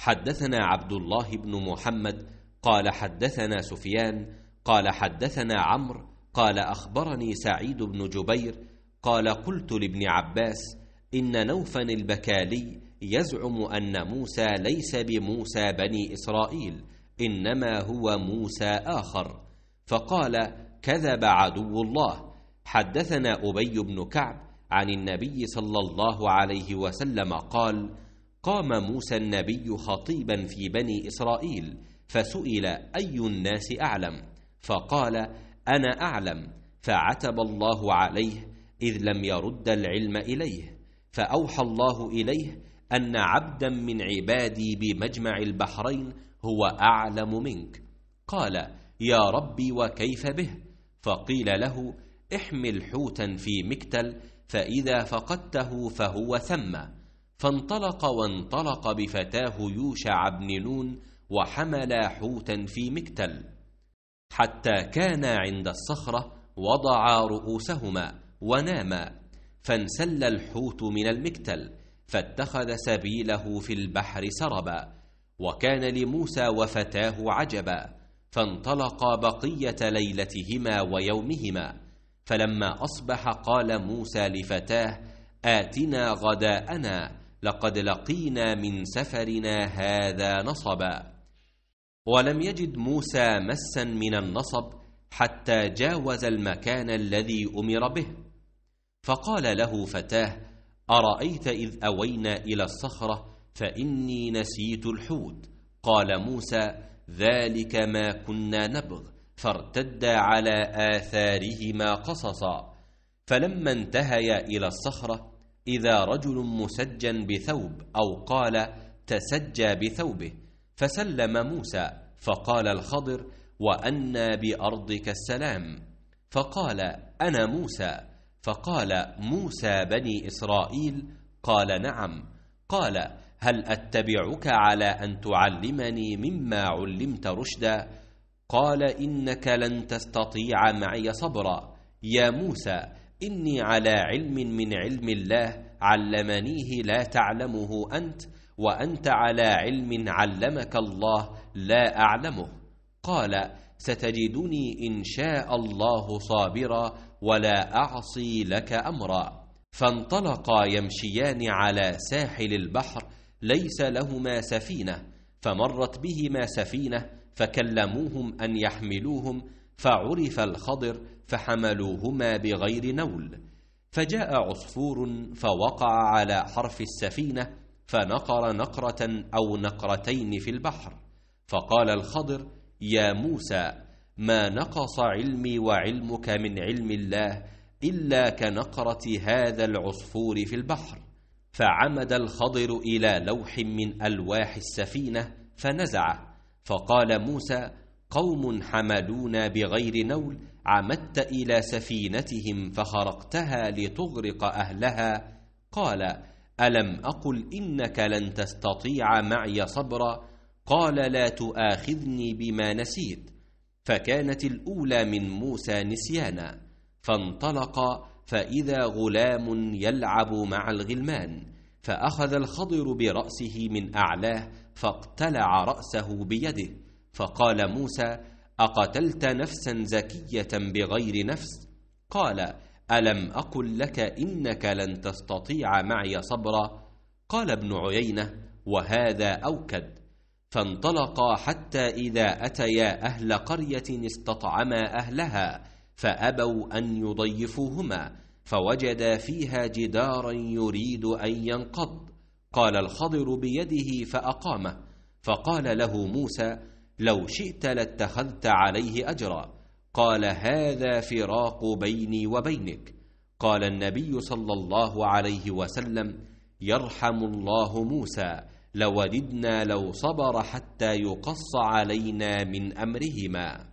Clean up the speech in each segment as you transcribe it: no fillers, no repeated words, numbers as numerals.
حدثنا عبد الله بن محمد قال حدثنا سفيان قال حدثنا عمرو قال أخبرني سعيد بن جبير قال قلت لابن عباس إن نوفا البكالي يزعم أن موسى ليس بموسى بني إسرائيل، إنما هو موسى آخر، فقال كذب عدو الله. حدثنا أبي بن كعب عن النبي صلى الله عليه وسلم قال قام موسى النبي خطيبا في بني إسرائيل فسئل أي الناس أعلم، فقال أنا أعلم، فعتب الله عليه إذ لم يرد العلم إليه، فأوحى الله إليه أن عبدا من عبادي بمجمع البحرين هو أعلم منك. قال يا ربي وكيف به؟ فقيل له احمل حوتا في مكتل فإذا فقدته فهو ثم. فانطلق وانطلق بفتاه يوشع بن نون وحملا حوتا في مكتل حتى كان عند الصخرة وضعا رؤوسهما وناما، فانسل الحوت من المكتل فاتخذ سبيله في البحر سربا. وكان لموسى وفتاه عجبا، فانطلقا بقية ليلتهما ويومهما. فلما أصبح قال موسى لفتاه آتنا غداءنا لقد لقينا من سفرنا هذا نصبا. ولم يجد موسى مسا من النصب حتى جاوز المكان الذي أمر به، فقال له فتاه أرأيت إذ أوينا إلى الصخرة فإني نسيت الحوت؟ قال موسى ذلك ما كنا نبغ، فارتدا على آثارهما قصصا. فلما انتهيا إلى الصخرة إذا رجل مسجى بثوب، أو قال تسجى بثوبه، فسلم موسى، فقال الخضر وأنى بأرضك السلام؟ فقال أنا موسى. فقال موسى بني إسرائيل؟ قال نعم. قال هل أتبعك على أن تعلمني مما علمت رشدا؟ قال إنك لن تستطيع معي صبرا. يا موسى إني على علم من علم الله علمنيه لا تعلمه أنت، وأنت على علم علمك الله لا أعلمه. قال ستجدني إن شاء الله صابرا ولا أعصي لك أمرا. فانطلقا يمشيان على ساحل البحر ليس لهما سفينة، فمرت بهما سفينة فكلموهم أن يحملوهم، فعرف الخضر فحملوهما بغير نول. فجاء عصفور فوقع على حرف السفينة فنقر نقرة أو نقرتين في البحر. فقال الخضر يا موسى ما نقص علمي وعلمك من علم الله إلا كنقرة هذا العصفور في البحر. فعمد الخضر إلى لوح من ألواح السفينة فنزعه، فقال موسى قوم حملونا بغير نول، عمدت إلى سفينتهم فخرقتها لتغرق أهلها. قال ألم أقل إنك لن تستطيع معي صبرا؟ قال لا تؤاخذني بما نسيت. فكانت الأولى من موسى نسيانا. فانطلقا فإذا غلام يلعب مع الغلمان، فأخذ الخضر برأسه من أعلاه فاقتلع رأسه بيده. فقال موسى أقتلت نفسا زكية بغير نفس؟ قال ألم أقل لك إنك لن تستطيع معي صبرا؟ قال ابن عيينة وهذا أوكد. فانطلقا حتى إذا أتيا أهل قرية استطعما أهلها فأبوا أن يضيفوهما، فوجدا فيها جدارا يريد أن ينقض. قال الخضر بيده فأقامه. فقال له موسى لو شئت لاتخذت عليه أجرا. قال هذا فراق بيني وبينك. قال النبي صلى الله عليه وسلم يرحم الله موسى، لوددنا لو صبر حتى يقص علينا من أمرهما.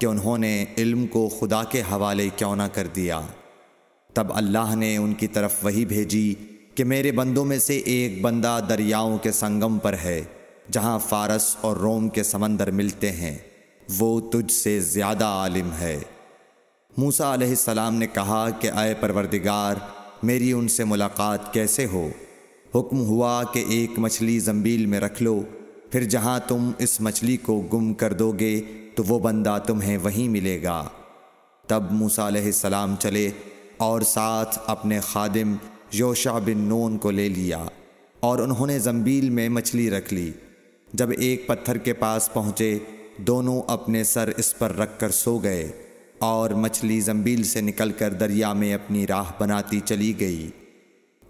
کہ انہوں نے علم کو خدا کے حوالے کیوں نہ کر دیا۔ تب اللہ نے ان کی طرف وحی بھیجی کہ میرے بندوں میں سے ایک بندہ دریاؤں کے سنگم پر ہے، جہاں فارس اور روم کے سمندر ملتے ہیں، وہ تجھ سے زیادہ عالم ہے۔ موسیٰ علیہ السلام نے کہا کہ اے پروردگار، میری ان سے ملاقات کیسے ہو؟ حکم ہوا کہ ایک مچھلی زنبیل میں رکھ لو، پھر جہاں تم اس مچھلی کو گم کر دو گے تو وہ بندہ تمہیں وہیں ملے گا۔ تب موسیٰ علیہ السلام چلے اور ساتھ اپنے خادم یوشع بن نون کو لے لیا، اور انہوں نے زنبیل میں مچھلی رکھ لی۔ جب ایک پتھر کے پاس پہنچے، دونوں اپنے سر اس پر رکھ کر سو گئے، اور مچھلی زنبیل سے نکل کر دریا میں اپنی راہ بناتی چلی گئی۔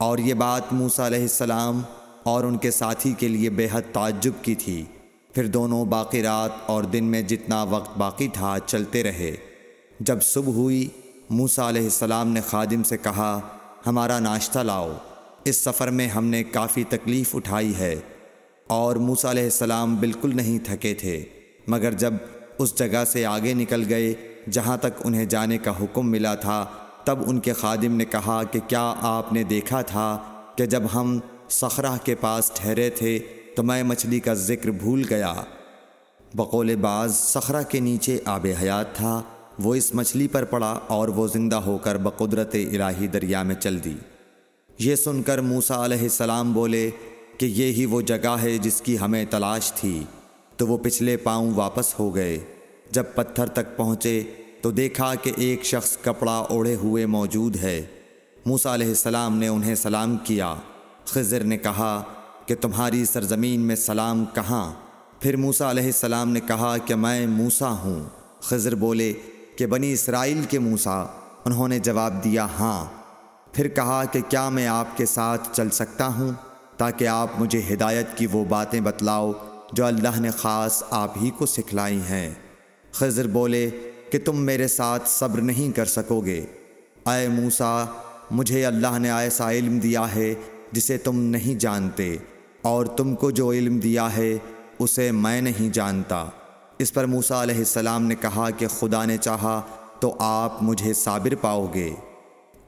اور یہ بات موسیٰ علیہ السلام اور ان کے ساتھی کے لیے بے حد تعجب کی تھی۔ پھر دونوں باقی رات اور دن میں جتنا وقت باقی تھا چلتے رہے۔ جب صبح ہوئی، موسیٰ علیہ السلام نے خادم سے کہا، ہمارا ناشتہ لاؤ، اس سفر میں ہم نے کافی تکلیف اٹھائی ہے۔ اور موسیٰ علیہ السلام بالکل نہیں تھکے تھے، مگر جب اس جگہ سے آگے نکل گئے جہاں تک انہیں جانے کا حکم ملا تھا، تب ان کے خادم نے کہا کہ کیا آپ نے دیکھا تھا کہ جب ہم صخرہ کے پاس ٹھہرے تھے تو میں مچھلی کا ذکر بھول گیا؟ بقول بعض صخرہ کے نیچے آب حیات تھا، وہ اس مچھلی پر پڑا اور وہ زندہ ہو کر بقدرت الہی دریا میں چل دی۔ یہ سن کر موسیٰ علیہ السلام بولے کہ یہ ہی وہ جگہ ہے جس کی ہمیں تلاش تھی، تو وہ پچھلے پاؤں واپس ہو گئے۔ جب پتھر تک پہنچے تو دیکھا کہ ایک شخص کپڑا اوڑھے ہوئے موجود ہے۔ موسیٰ علیہ السلام نے انہیں سلام کیا۔ خضر نے کہا کہ تمہاری سرزمین میں سلام کہاں؟ پھر موسیٰ علیہ السلام نے کہا کہ میں موسیٰ ہوں۔ خضر بولے کہ بنی اسرائیل کے موسیٰ؟ انہوں نے جواب دیا ہاں۔ پھر کہا کہ کیا میں آپ کے ساتھ چل سکتا ہوں تاکہ آپ مجھے ہدایت کی وہ باتیں بتلاؤ جو اللہ نے خاص آپ ہی کو سکھلائی ہیں؟ خضر بولے کہ تم میرے ساتھ صبر نہیں کر سکو گے۔ اے موسیٰ، مجھے اللہ نے ایسا علم دیا ہے جسے تم نہیں جانتے، اور تم کو جو علم دیا ہے اسے میں نہیں جانتا۔ اس پر موسیٰ علیہ السلام نے کہا کہ خدا نے چاہا تو آپ مجھے صابر پاؤ گے،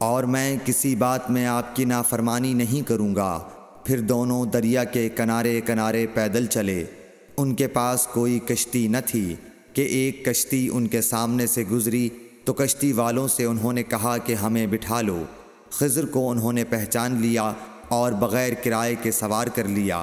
اور میں کسی بات میں آپ کی نافرمانی نہیں کروں گا۔ پھر دونوں دریا کے کنارے کنارے پیدل چلے۔ ان کے پاس کوئی کشتی نہ تھی کہ ایک کشتی ان کے سامنے سے گزری تو کشتی والوں سے انہوں نے کہا کہ ہمیں بٹھا لو۔ خضر کو انہوں نے پہچان لیا اور بغیر کرائے کے سوار کر لیا۔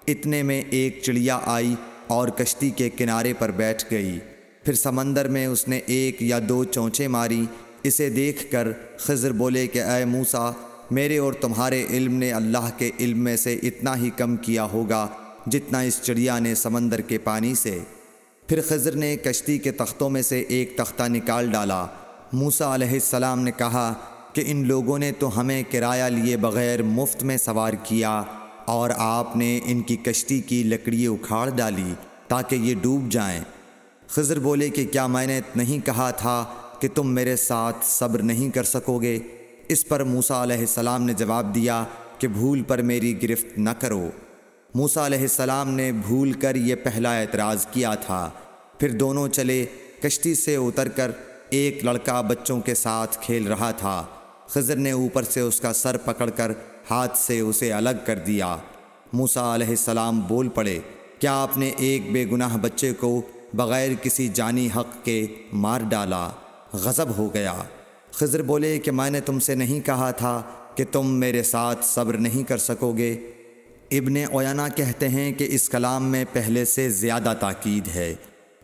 اتنے میں ایک چڑیا آئی اور کشتی کے کنارے پر بیٹھ گئی۔ پھر سمندر میں اس نے ایک یا دو چونچیں ماری۔ اسے دیکھ کر خضر بولے کہ اے موسیٰ، میرے اور تمہارے علم نے اللہ کے علم میں سے اتنا ہی کم کیا ہوگا جتنا اس چڑیا نے سمندر کے پانی سے۔ پھر خضر نے کشتی کے تختوں میں سے ایک تختہ نکال ڈالا۔ موسیٰ علیہ السلام نے کہا کہ ان لوگوں نے تو ہمیں کرایہ لیے بغیر مفت میں سوار کیا، اور آپ نے ان کی کشتی کی لکڑی اکھاڑ ڈالی تاکہ یہ ڈوب جائیں۔ خضر بولے کہ کیا میں نے نہیں کہا تھا کہ تم میرے ساتھ صبر نہیں کر سکو گے؟ اس پر موسیٰ علیہ السلام نے جواب دیا کہ بھول پر میری گرفت نہ کرو۔ موسیٰ علیہ السلام نے بھول کر یہ پہلا اعتراض کیا تھا۔ پھر دونوں چلے۔ کشتی سے اتر کر ایک لڑکا بچوں کے ساتھ کھیل رہا تھا۔ خضر نے اوپر سے اس کا سر پکڑ کر ہاتھ سے اسے الگ کر دیا۔ موسیٰ علیہ السلام بول پڑے، کیا آپ نے ایک بے گناہ بچے کو بغیر کسی جانی حق کے مار ڈالا؟ غضب ہو گیا۔ خضر بولے کہ میں نے تم سے نہیں کہا تھا کہ تم میرے ساتھ صبر نہیں کر سکو گے؟ ابن عیینہ کہتے ہیں کہ اس کلام میں پہلے سے زیادہ تاکید ہے،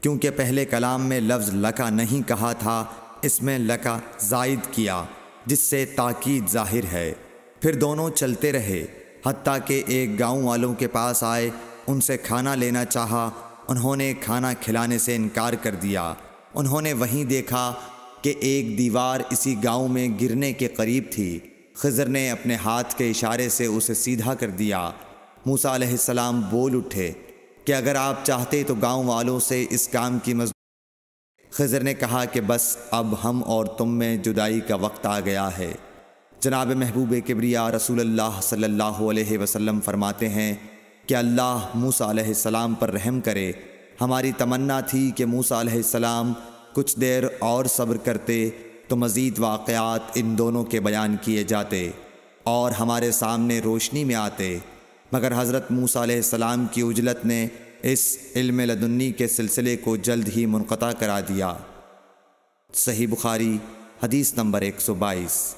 کیونکہ پہلے کلام میں لفظ لکا نہیں کہا تھا، اس میں لکا زائد کیا، جس سے تاکید ظاہر ہے۔ پھر دونوں چلتے رہے، حتیٰ کہ ایک گاؤں والوں کے پاس آئے، ان سے کھانا لینا چاہا۔ انہوں نے کھانا کھلانے سے انکار کر دیا۔ انہوں نے وہیں دیکھا کہ ایک دیوار اسی گاؤں میں گرنے کے قریب تھی۔ خضر نے اپنے ہاتھ کے اشارے سے اسے سیدھا کر دیا۔ موسیٰ علیہ السلام بول اٹھے کہ اگر آپ چاہتے تو گاؤں والوں سے اس کام کی خضر نے کہا کہ بس اب ہم اور تم میں جدائی کا وقت آ گیا ہے۔ جناب محبوب کبریا رسول اللہ صلی اللہ علیہ وسلم فرماتے ہیں کہ اللہ موسیٰ علیہ السلام پر رحم کرے۔ ہماری تمنا تھی کہ موسیٰ علیہ السلام کچھ دیر اور صبر کرتے تو مزید واقعات ان دونوں کے بیان کیے جاتے اور ہمارے سامنے روشنی میں آتے، مگر حضرت موسیٰ علیہ السلام کی عجلت نے اس علم لدنی کے سلسلے کو جلد ہی منقطع کرا دیا۔ صحیح بخاری حدیث نمبر 122۔